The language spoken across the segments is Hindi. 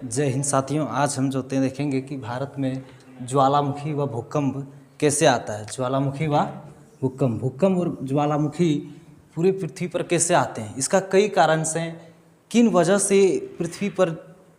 जय हिंद साथियों। आज हम जो देखेंगे कि भारत में ज्वालामुखी व भूकंप कैसे आता है। ज्वालामुखी व भूकंप और ज्वालामुखी पूरी पृथ्वी पर कैसे आते हैं, इसका कई कारण से किन वजह से पृथ्वी पर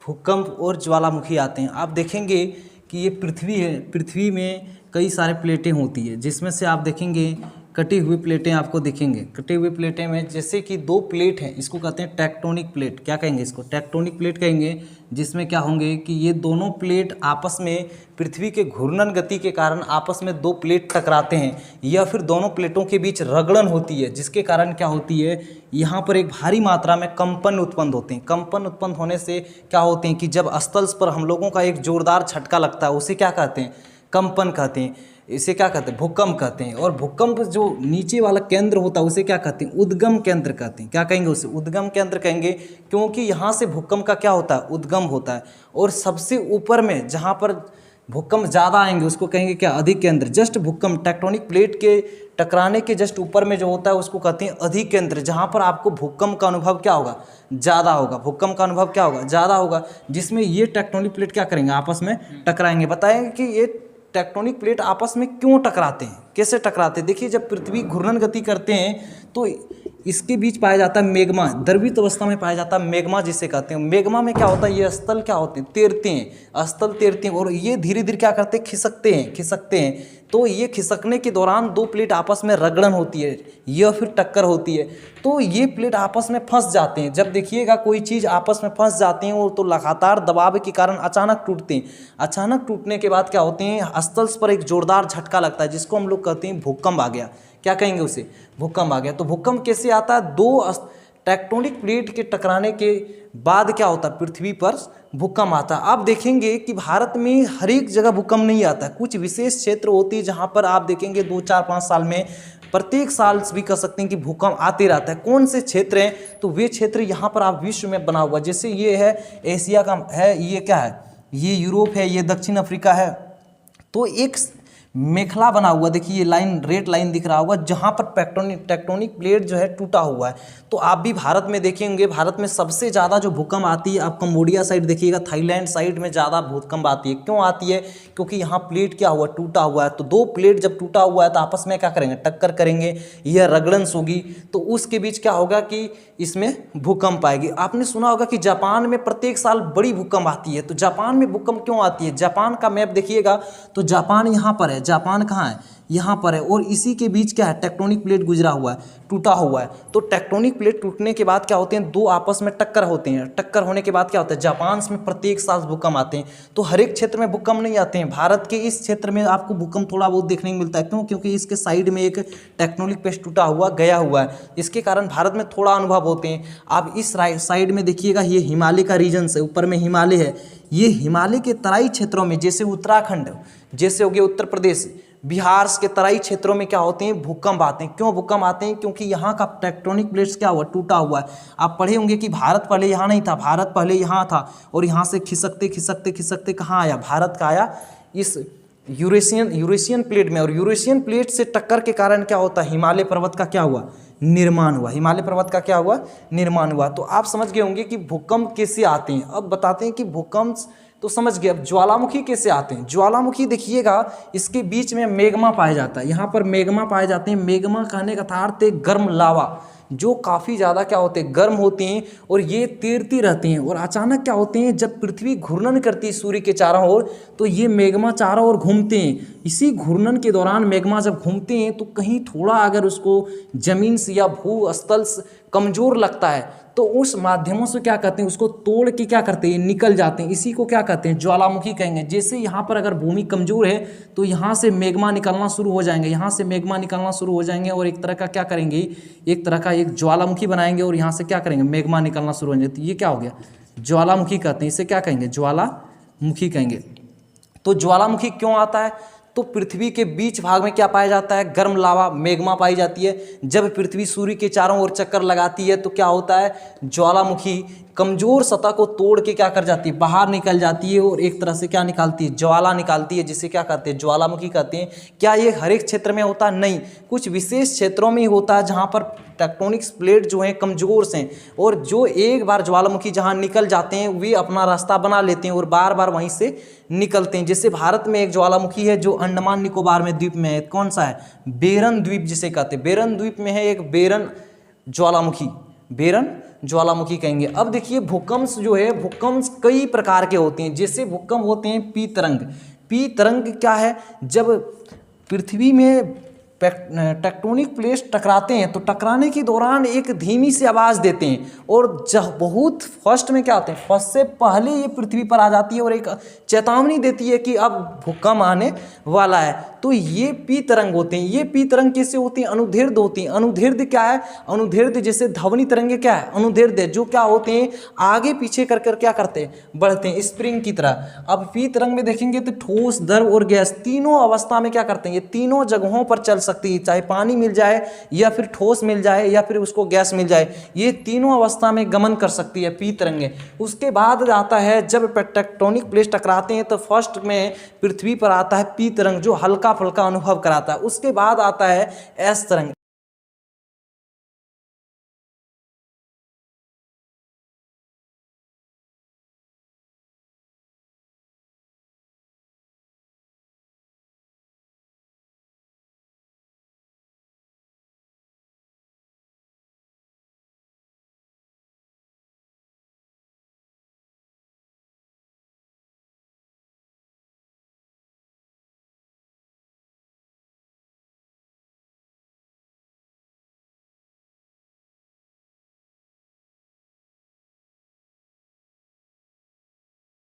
भूकंप और ज्वालामुखी आते हैं। आप देखेंगे कि ये पृथ्वी है, पृथ्वी में कई सारे प्लेटें होती है, जिसमें से आप देखेंगे कटी हुई प्लेटें आपको दिखेंगे। कटी हुई प्लेटें में जैसे कि दो प्लेट हैं, इसको कहते हैं टेक्टोनिक प्लेट। क्या कहेंगे इसको? टेक्टोनिक प्लेट कहेंगे। जिसमें क्या होंगे कि ये दोनों प्लेट आपस में पृथ्वी के घूर्णन गति के कारण आपस में दो प्लेट टकराते हैं, या फिर दोनों प्लेटों के बीच रगड़न होती है, जिसके कारण क्या होती है, यहाँ पर एक भारी मात्रा में कंपन उत्पन्न होते हैं। कंपन उत्पन्न होने से क्या होते हैं कि जब स्थल पर हम लोगों का एक जोरदार झटका लगता है, उसे क्या कहते हैं? कंपन कहते हैं। इसे क्या कहते हैं? भूकंप कहते हैं। और भूकंप जो नीचे वाला केंद्र होता है उसे क्या कहते हैं? उद्गम केंद्र कहते हैं। क्या कहेंगे उसे? उद्गम केंद्र कहेंगे, क्योंकि यहाँ से भूकंप का क्या होता है? उद्गम होता है। और सबसे ऊपर में जहाँ पर भूकंप ज़्यादा आएंगे उसको कहेंगे क्या? अधिक केंद्र। जस्ट भूकंप टेक्टोनिक प्लेट के टकराने के जस्ट ऊपर में जो होता है उसको कहते हैं अधिक केंद्र, जहाँ पर आपको भूकंप का अनुभव क्या होगा? ज़्यादा होगा। भूकंप का अनुभव क्या होगा? ज़्यादा होगा। जिसमें ये टेक्टोनिक प्लेट क्या करेंगे? आपस में टकराएंगे। बताएंगे कि ये टेक्टोनिक प्लेट आपस में क्यों टकराते हैं, कैसे टकराते हैं। देखिए, जब पृथ्वी घूर्णन गति करते हैं तो इसके बीच पाया जाता है मैग्मा। द्रवित अवस्था में पाया जाता है मैग्मा, जिसे कहते हैं। मैग्मा में क्या होता है? ये स्थल क्या होते हैं? तैरते हैं। स्थल तैरते हैं और ये धीरे धीरे क्या करते हैं? खिसकते हैं। तो ये खिसकने के दौरान दो प्लेट आपस में रगड़न होती है या फिर टक्कर होती है, तो ये प्लेट आपस में फंस जाते हैं। जब देखिएगा कोई चीज़ आपस में फंस जाते हैं और तो लगातार दबाव के कारण अचानक टूटते हैं। अचानक टूटने के बाद क्या होते हैं? स्थल पर एक जोरदार झटका लगता है, जिसको हम लोग कहते हैं भूकंप आ गया। क्या कहेंगे उसे? भूकंप आ गया। तो भूकंप कैसे आता है? दो टेक्टोनिक प्लेट के टकराने के बाद क्या होता है? पृथ्वी पर भूकंप आता है। आप देखेंगे कि भारत में हर एक जगह भूकंप नहीं आता है। कुछ विशेष क्षेत्र होती है जहां पर आप देखेंगे 2, 4, 5 साल में, प्रत्येक साल भी कह सकते हैं कि भूकंप आते रहता है। कौन से क्षेत्र हैं? तो वे क्षेत्र यहाँ पर आप विश्व में बना हुआ, जैसे ये है एशिया का है, ये क्या है? ये यूरोप है, ये दक्षिण अफ्रीका है। तो एक मेखला बना हुआ, देखिए ये लाइन, रेड लाइन दिख रहा होगा, जहाँ पर टेक्टोनिक प्लेट जो है टूटा हुआ है। तो आप भी भारत में देखेंगे, भारत में सबसे ज़्यादा जो भूकंप आती है, आप कंबोडिया साइड देखिएगा, थाईलैंड साइड में ज़्यादा भूकंप आती है। क्यों आती है? क्योंकि यहाँ प्लेट क्या हुआ? टूटा हुआ है। तो दो प्लेट जब टूटा हुआ है तो आपस में क्या करेंगे? टक्कर करेंगे, यह रगड़न होगी, तो उसके बीच क्या होगा कि इसमें भूकंप आएगी। आपने सुना होगा कि जापान में प्रत्येक साल बड़ी भूकंप आती है। तो जापान में भूकंप क्यों आती है? जापान का मैप देखिएगा तो जापान यहाँ पर है। जापान कहाँ है? यहाँ पर है। और इसी के बीच क्या है? टेक्टोनिक प्लेट गुजरा हुआ है, टूटा हुआ है। तो टेक्टोनिक प्लेट टूटने के बाद क्या होते हैं? दो आपस में टक्कर होते हैं। टक्कर होने के बाद क्या होता है? जापान में प्रत्येक साल भूकंप आते हैं। तो हर एक क्षेत्र में भूकंप नहीं आते हैं। भारत के इस क्षेत्र में आपको भूकंप थोड़ा बहुत देखने को मिलता है। क्यों? क्योंकि इसके साइड में एक टेक्टोनिक प्लेट टूटा हुआ गया हुआ है, इसके कारण भारत में थोड़ा अनुभव होते हैं। आप इस साइड में देखिएगा, ये हिमालय का रीजन है, ऊपर में हिमालय है। ये हिमालय के तराई क्षेत्रों में, जैसे उत्तराखंड, जैसे हो गया उत्तर प्रदेश, बिहार के तराई क्षेत्रों में क्या होते हैं? भूकंप आते हैं। क्यों भूकंप आते हैं? क्योंकि यहाँ का टेक्टोनिक प्लेट्स क्या हुआ? टूटा हुआ है। आप पढ़े होंगे कि भारत पहले यहाँ नहीं था, भारत पहले यहाँ था, और यहाँ से खिसकते खिसकते खिसकते कहाँ आया? भारत का आया इस यूरेशियन प्लेट में। और यूरेशियन प्लेट से टक्कर के कारण क्या होता है? हिमालय पर्वत का क्या हुआ? निर्माण हुआ। हिमालय पर्वत का क्या हुआ? निर्माण हुआ। तो आप समझ गए होंगे कि भूकंप कैसे आते हैं। अब बताते हैं कि भूकंप तो समझ गए, अब ज्वालामुखी कैसे आते हैं। ज्वालामुखी देखिएगा, इसके बीच में मैग्मा पाया जाता है। यहाँ पर मैग्मा पाए जाते हैं। मैग्मा कहने का अर्थ है गर्म लावा, जो काफ़ी ज़्यादा क्या होते हैं? गर्म होते हैं, और ये तैरती रहती हैं। और अचानक क्या होते हैं? जब पृथ्वी घूर्णन करती है सूर्य के चारों ओर, तो ये मैग्मा चारों ओर घूमते हैं। इसी घूर्णन के दौरान मैग्मा जब घूमते हैं तो कहीं थोड़ा अगर उसको जमीन से या भू स्थल से कमज़ोर लगता है तो उस माध्यमों से क्या कहते हैं? उसको तोड़ के क्या करते हैं? निकल जाते हैं। इसी को क्या कहते हैं? ज्वालामुखी कहेंगे। जैसे यहाँ पर अगर भूमि कमज़ोर है तो यहाँ से मैग्मा निकलना शुरू हो जाएंगे, यहाँ से मैग्मा निकलना शुरू हो जाएंगे, और एक तरह का क्या करेंगे? एक तरह का एक ज्वालामुखी बनाएंगे, और यहाँ से क्या करेंगे? मैग्मा निकलना शुरू हो जाएंगे। तो ये क्या हो गया? ज्वालामुखी कहते हैं। इसे क्या कहेंगे? ज्वालामुखी कहेंगे। तो ज्वालामुखी क्यों आता है? तो पृथ्वी के बीच भाग में क्या पाया जाता है? गर्म लावा, मैग्मा पाई जाती है। जब पृथ्वी सूर्य के चारों ओर चक्कर लगाती है तो क्या होता है? ज्वालामुखी कमजोर सतह को तोड़ के क्या कर जाती है, बाहर निकल जाती है और एक तरह से क्या निकालती है, ज्वाला निकालती है, जिसे क्या कहते हैं, ज्वालामुखी कहते हैं। क्या ये हर एक क्षेत्र में होता है? नहीं, कुछ विशेष क्षेत्रों में ही होता है जहाँ पर टेक्टोनिक प्लेट जो हैं कमजोर से, और जो एक बार ज्वालामुखी जहाँ निकल जाते हैं वे अपना रास्ता बना लेते हैं और बार बार वहीं से निकलते हैं। जैसे भारत में एक ज्वालामुखी है जो अंडमान निकोबार में द्वीप में है, कौन सा है, बेरन द्वीप जिसे कहते हैं, बेरन द्वीप में है एक बेरन ज्वालामुखी, बेरन ज्वालामुखी कहेंगे। अब देखिए भूकंप जो है, भूकंप कई प्रकार के होते हैं। जैसे भूकंप होते हैं पी तरंग। पी तरंग क्या है, जब पृथ्वी में टेक्टोनिक प्लेट्स टकराते हैं तो टकराने के दौरान एक धीमी सी आवाज़ देते हैं और जब बहुत फर्स्ट में क्या होते हैं, फर्स्ट से पहले ये पृथ्वी पर आ जाती है और एक चेतावनी देती है कि अब भूकंप आने वाला है। तो ये पी तरंग होते हैं। ये पी तरंग कैसे होती हैं, अनुदैर्ध्य होती हैं। अनुदैर्ध्य क्या है, अनुदैर्ध्य जैसे ध्वनि तरंगे क्या है, अनुदैर्ध्य जो क्या होते हैं, आगे पीछे कर कर क्या करते हैं, बढ़ते हैं, स्प्रिंग की तरह। अब पी तरंग में देखेंगे तो ठोस, द्रव और गैस तीनों अवस्था में क्या करते हैं, ये तीनों जगहों पर चल सकती है, चाहे पानी मिल जाए या फिर ठोस मिल जाए या फिर उसको गैस मिल जाए, ये तीनों अवस्था में गमन कर सकती है पी तरंगे। उसके बाद आता है जब टेक्टोनिक प्लेट्स टकराते हैं तो फर्स्ट में पृथ्वी पर आता है पी तरंग जो हल्का फुल्का अनुभव कराता है। उसके बाद आता है एस तरंग।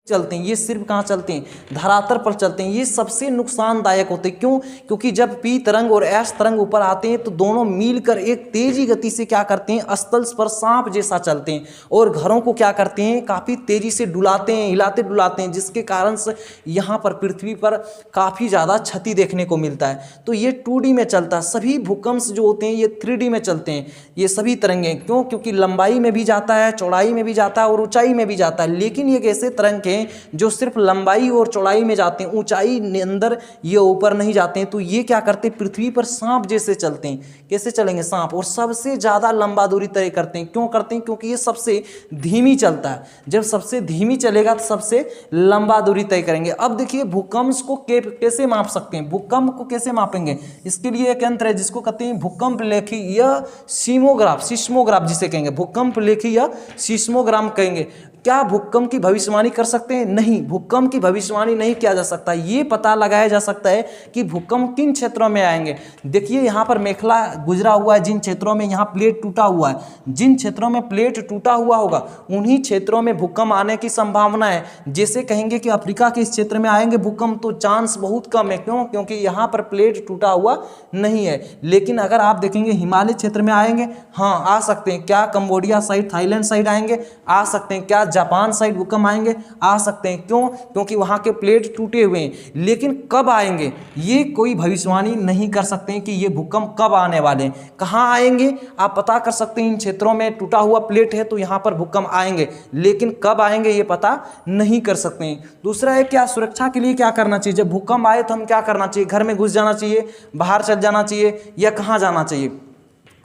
चलते हैं, ये सिर्फ कहाँ चलते हैं, धरातल पर चलते हैं। ये सबसे नुकसानदायक होते हैं। क्यों? क्योंकि जब पी तरंग और एस तरंग ऊपर आते हैं तो दोनों मिलकर एक तेजी गति से क्या करते हैं, स्थल पर सांप जैसा चलते हैं और घरों को क्या करते हैं, काफ़ी तेजी से डुलाते हैं, हिलाते डुलाते हैं, जिसके कारण से यहाँ पर पृथ्वी पर काफ़ी ज़्यादा क्षति देखने को मिलता है। तो ये 2D में चलता है। सभी भूकंप जो होते हैं ये 3D में चलते हैं, ये सभी तरंगें। क्यों? क्योंकि लंबाई में भी जाता है, चौड़ाई में भी जाता है और ऊंचाई में भी जाता है। लेकिन ये ऐसे तरंग हैं जो सिर्फ लंबाई और चौड़ाई में जाते हैं, ऊंचाई अंदर ये ऊपर नहीं जाते हैं। तो ये क्या करते हैं, पृथ्वी पर सांप जैसे चलते हैं। कैसे चलेंगे, सांप। और सबसे ज़्यादा लंबा दूरी तय करते हैं। क्यों करते हैं? क्योंकि ये सबसे धीमी चलता है। जब सबसे धीमी चलेगा तो सबसे लंबा दूरी तय करेंगे। अब देखिए भूकंप को कैसे माप सकते हैं, भूकंप को कैसे मापेंगे, इसके लिए एक यंत्र है जिसको कहते हैं भूकंप लेखी या सीस्मोग्राफ, सिस्मोग्राफ जिसे कहेंगे, भूकंप लेखी या सिस्मोग्राम कहेंगे। क्या भूकंप की भविष्यवाणी कर सकते हैं? नहीं, भूकंप की भविष्यवाणी नहीं किया जा सकता। ये पता लगाया जा सकता है कि भूकंप किन क्षेत्रों में आएंगे। देखिए यहाँ पर मेखला गुजरा हुआ है, जिन क्षेत्रों में यहाँ प्लेट टूटा हुआ है, जिन क्षेत्रों में प्लेट टूटा हुआ होगा उन्हीं क्षेत्रों में भूकंप आने की संभावना है। जैसे कहेंगे कि अफ्रीका के इस क्षेत्र में आएंगे भूकंप तो चांस बहुत कम है। क्यों? क्योंकि यहाँ पर प्लेट टूटा हुआ नहीं है। लेकिन अगर आप देखेंगे हिमालय क्षेत्र में आएंगे, हाँ आ सकते हैं। क्या कंबोडिया साइड, थाईलैंड साइड आएंगे? आ सकते हैं। क्या जापान साइड भूकंप आएंगे? आ सकते हैं। क्यों? क्योंकि वहां के प्लेट टूटे हुए हैं। लेकिन कब आएंगे ये कोई भविष्यवाणी नहीं कर सकते हैं कि ये भूकंप कब आने वाले हैं। कहाँ आएंगे आप पता कर सकते हैं, इन क्षेत्रों में टूटा हुआ प्लेट है तो यहाँ पर भूकंप आएंगे, लेकिन कब आएंगे ये पता नहीं कर सकते हैं। दूसरा है क्या, सुरक्षा के लिए क्या करना चाहिए। जब भूकंप आए तो हम क्या करना चाहिए, घर में घुस जाना चाहिए, बाहर चल जाना चाहिए या कहाँ जाना चाहिए।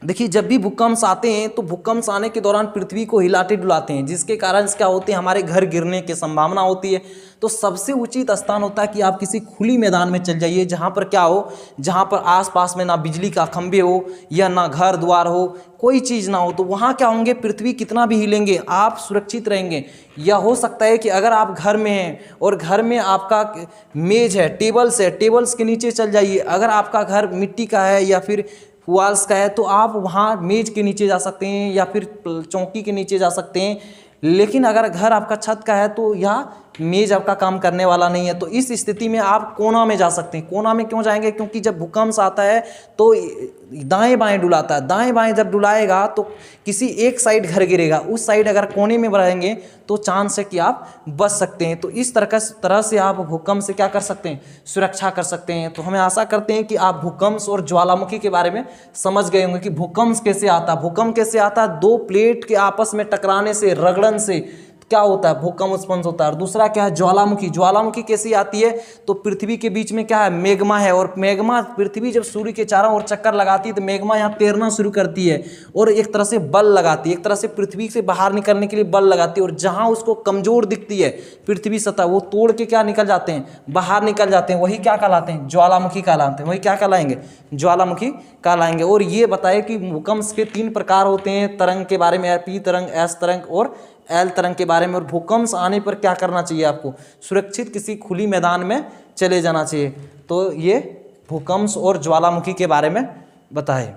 देखिए जब भी भूकंप आते हैं तो भूकंप आने के दौरान पृथ्वी को हिलाते डुलाते हैं, जिसके कारण क्या होते हैं, हमारे घर गिरने की संभावना होती है। तो सबसे उचित स्थान होता है कि आप किसी खुली मैदान में चल जाइए, जहाँ पर क्या हो, जहाँ पर आसपास में ना बिजली का खंभे हो या ना घर द्वार हो, कोई चीज़ ना हो। तो वहाँ क्या होंगे, पृथ्वी कितना भी हिलेंगे आप सुरक्षित रहेंगे। या हो सकता है कि अगर आप घर में हैं और घर में आपका मेज है, टेबल्स है, टेबल्स के नीचे चल जाइए। अगर आपका घर मिट्टी का है या फिर वॉल्स का है तो आप वहाँ मेज के नीचे जा सकते हैं या फिर चौकी के नीचे जा सकते हैं। लेकिन अगर घर आपका छत का है तो यहाँ मेज आपका काम करने वाला नहीं है, तो इस स्थिति में आप कोना में जा सकते हैं। कोना में क्यों जाएंगे? क्योंकि जब भूकंप आता है तो दाएं बाएं डुलाता है, दाएं बाएं जब डुलाएगा तो किसी एक साइड घर गिरेगा, उस साइड अगर कोने में रहेंगे तो चांस है कि आप बच सकते हैं। तो इस तरह से आप भूकंप से क्या कर सकते हैं? सुरक्षा कर सकते हैं। तो हमें आशा करते हैं कि आप भूकंप और ज्वालामुखी के बारे में समझ गए होंगे कि भूकंप कैसे आता है। भूकंप कैसे आता है? दो प्लेट के आपस में टकराने से, रगड़न से क्या होता है? भूकंप उत्पन्न होता है। और दूसरा क्या है? ज्वालामुखी। ज्वालामुखी कैसी आती है? तो पृथ्वी के बीच में क्या है? मैग्मा है, और मैग्मा, पृथ्वी जब सूर्य के चारों ओर चक्कर लगाती है तो मैग्मा यहाँ तैरना शुरू करती है और एक तरह से बल लगाती है, एक तरह से पृथ्वी से बाहर निकलने के लिए बल लगाती है। और जहाँ उसको कमजोर दिखती है पृथ्वी सतह, वो तोड़ के क्या निकल जाते हैं? बाहर निकल जाते हैं। वही क्या कहलाते हैं? ज्वालामुखी कहलाते हैं। वही क्या कहलाएंगे? ज्वालामुखी कहलाएंगे। और ये बताए कि भूकंप के 3 प्रकार होते हैं तरंग के बारे में, पी तरंग, एस तरंग और एल तरंग के बारे में। और भूकंप आने पर क्या करना चाहिए आपको? सुरक्षित किसी खुली मैदान में चले जाना चाहिए। तो ये भूकंप और ज्वालामुखी के बारे में बताए।